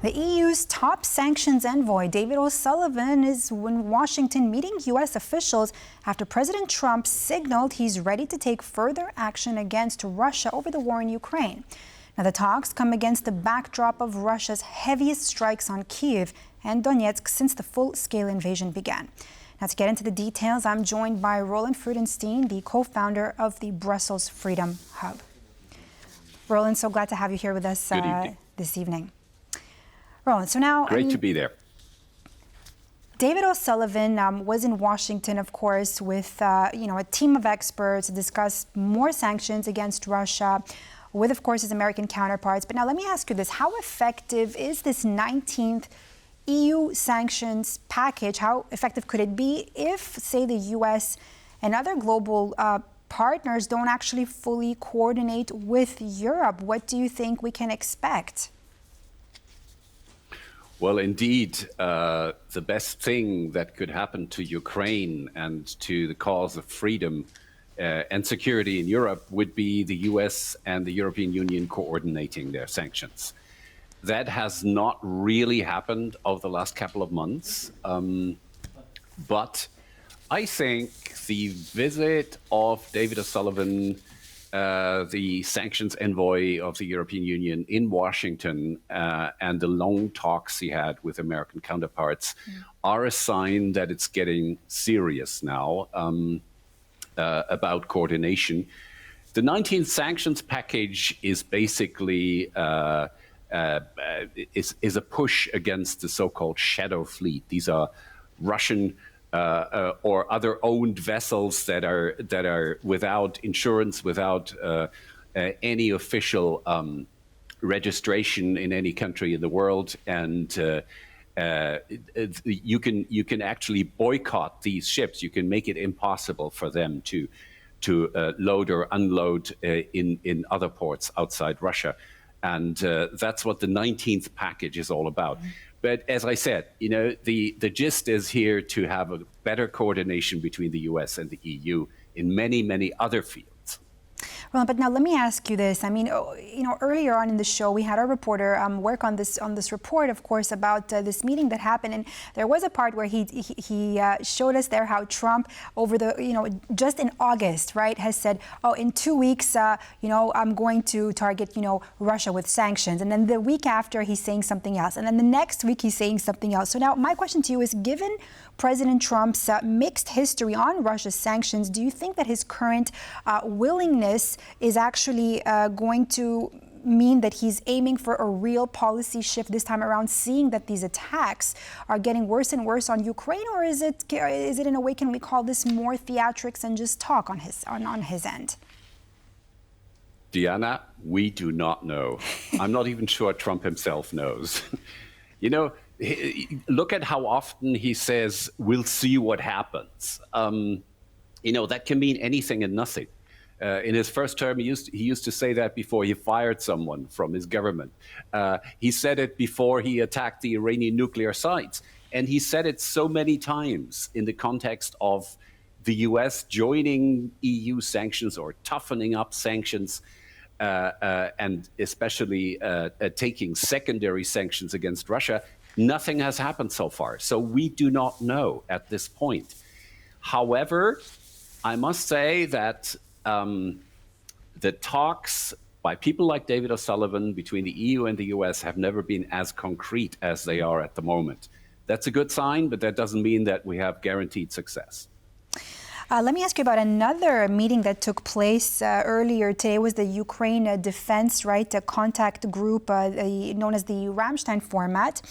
The EU's top sanctions envoy, David Osullivan, is in Washington meeting U.S. officials after President Trump signaled he's ready to take further action against Russia over the war in Ukraine. Now, the talks come against the backdrop of Russia's heaviest strikes on Kyiv and Donetsk since the full-scale invasion began. Now, to get into the details, I'm joined by Roland Freudenstein, the co-founder of the Brussels Freedom Hub. Roland, so glad to have you here with us this evening. Roland, so now... Great to be there. David Osullivan was in Washington, of course, with a team of experts to discuss more sanctions against Russia, with, of course, his American counterparts. But now let me ask you this. How effective is this 19th EU sanctions package? How effective could it be if, say, the U.S. and other global partners don't actually fully coordinate with Europe? What do you think we can expect? Well, indeed, the best thing that could happen to Ukraine and to the cause of freedom and security in Europe would be the US and the European Union coordinating their sanctions. That has not really happened over the last couple of months. But I think the visit of David Osullivan, the sanctions envoy of the European Union in Washington, and the long talks he had with American counterparts are a sign that it's getting serious now about coordination. The 19th sanctions package is basically is a push against the so-called shadow fleet. These are Russian or other owned vessels that are without insurance, without any official registration in any country in the world, and you can actually boycott these ships. You can make it impossible for them to load or unload in other ports outside Russia, and that's what the 19th package is all about. But as I said, the gist is here to have a better coordination between the US and the EU in many, many other fields. Well, but now let me ask you this. I mean, earlier on in the show, we had our reporter work on this report, of course, about this meeting that happened. And there was a part where he showed us there how Trump, over the, just in August, right, has said, oh, in 2 weeks, I'm going to target, Russia with sanctions. And then the week after, he's saying something else. And then the next week, he's saying something else. So now my question to you is, given President Trump's mixed history on Russia's sanctions, do you think that his current willingness is actually going to mean that he's aiming for a real policy shift this time around, seeing that these attacks are getting worse and worse on Ukraine? Or is it in a way, can we call this more theatrics and just talk on his end? Diana, we do not know. I'm not even sure Trump himself knows. Look at how often he says, we'll see what happens. That can mean anything and nothing. In his first term, he used to say that before he fired someone from his government. He said it before he attacked the Iranian nuclear sites. And he said it so many times in the context of the US joining EU sanctions or toughening up sanctions, and especially taking secondary sanctions against Russia. Nothing has happened so far. So we do not know at this point. However, I must say that the talks by people like David Osullivan between the EU and the US have never been as concrete as they are at the moment. That's a good sign, but that doesn't mean that we have guaranteed success. Let me ask you about another meeting that took place earlier today. It was the Ukraine Defense, a contact group known as the Ramstein format.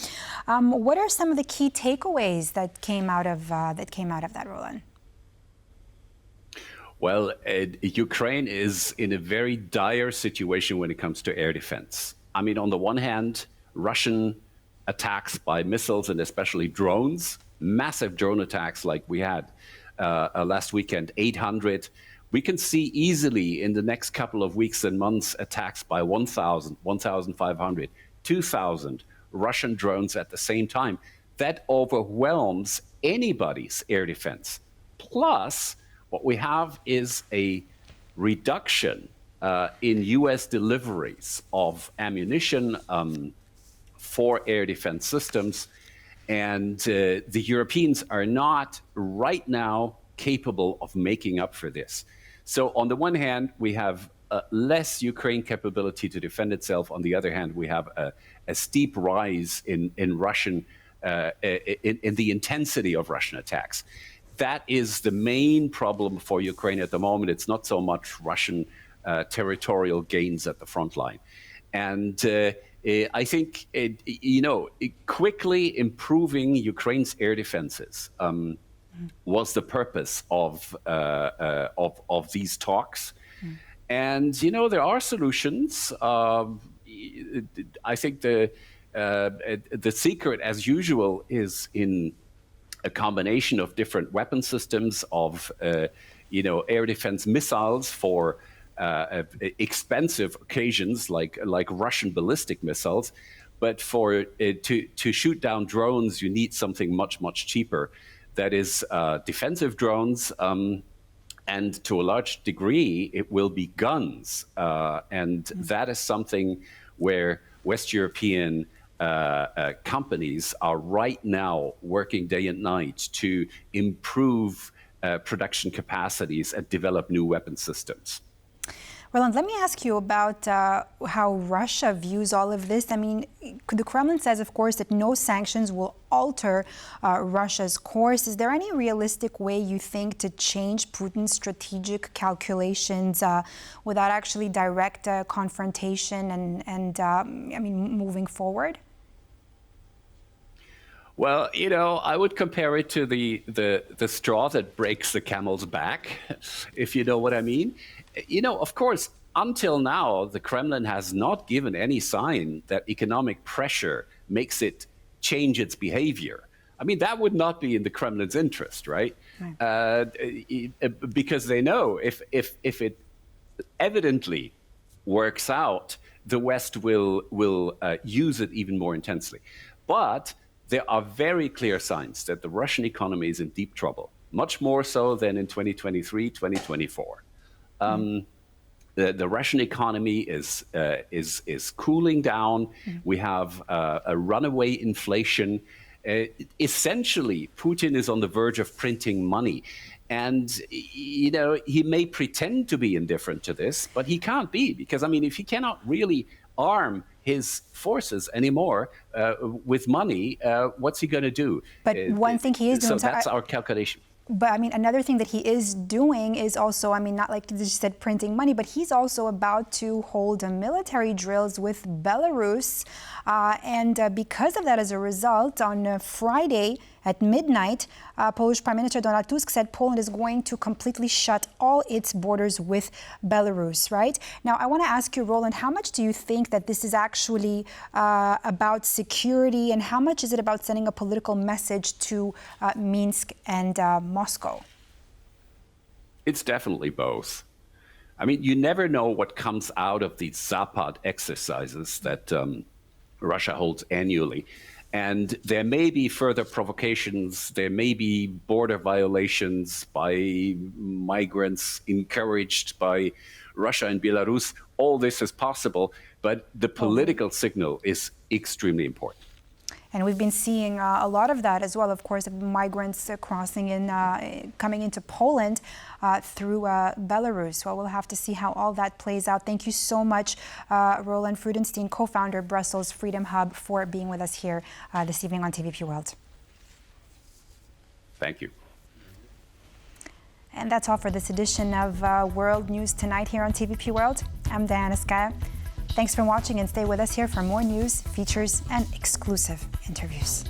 What are some of the key takeaways that came out of that, Roland? Well, Ukraine is in a very dire situation when it comes to air defense. I mean, on the one hand, Russian attacks by missiles and especially drones, massive drone attacks like we had last weekend, 800. We can see easily in the next couple of weeks and months attacks by 1,000, 1,500, 2,000 Russian drones at the same time. That overwhelms anybody's air defense. Plus, what we have is a reduction in U.S. deliveries of ammunition, for air defense systems. And the Europeans are not right now capable of making up for this. So on the one hand, we have less Ukraine capability to defend itself. On the other hand, we have a steep rise in Russian, in the intensity of Russian attacks. That is the main problem for Ukraine at the moment. It's not so much Russian territorial gains at the front line. And I think, quickly improving Ukraine's air defenses was the purpose of these talks. And, there are solutions. I think the secret, as usual, is in a combination of different weapon systems of, air defense missiles for expensive occasions like Russian ballistic missiles. But to shoot down drones, you need something much, much cheaper. That is defensive drones. And to a large degree, it will be guns. And that is something where West European companies are right now working day and night to improve production capacities and develop new weapon systems. Roland, let me ask you about how Russia views all of this. I mean, the Kremlin says, of course, that no sanctions will alter Russia's course. Is there any realistic way you think to change Putin's strategic calculations without actually direct confrontation and moving forward? Well, I would compare it to the straw that breaks the camel's back, if you know what I mean. Of course, until now, the Kremlin has not given any sign that economic pressure makes it change its behavior. I mean, that would not be in the Kremlin's interest, right? Because they know if it evidently works out, the West will use it even more intensely. But there are very clear signs that the Russian economy is in deep trouble, much more so than in 2023, 2024. The Russian economy is cooling down. We have a runaway inflation. Essentially, Putin is on the verge of printing money. And, he may pretend to be indifferent to this, but he can't be. Because, if he cannot really arm his forces anymore with money, what's he going to do? But one thing he is doing... So that's our calculation. But another thing that he is doing is also, not like you just said printing money, but he's also about to hold military drills with Belarus. And because of that, as a result, on Friday at midnight, Polish Prime Minister Donald Tusk said Poland is going to completely shut all its borders with Belarus, right? Now, I want to ask you, Roland, how much do you think that this is actually about security, and how much is it about sending a political message to Minsk and Moscow? It's definitely both. You never know what comes out of these Zapad exercises that Russia holds annually. And there may be further provocations, there may be border violations by migrants encouraged by Russia and Belarus. All this is possible, but the political signal is extremely important. And we've been seeing a lot of that as well, of course, of migrants crossing in, coming into Poland through Belarus. Well, we'll have to see how all that plays out. Thank you so much, Roland Freudenstein, co-founder of Brussels Freedom Hub, for being with us here this evening on TVP World. Thank you. And that's all for this edition of World News Tonight here on TVP World. I'm Diana Skaya. Thanks for watching, and stay with us here for more news, features, and exclusive interviews.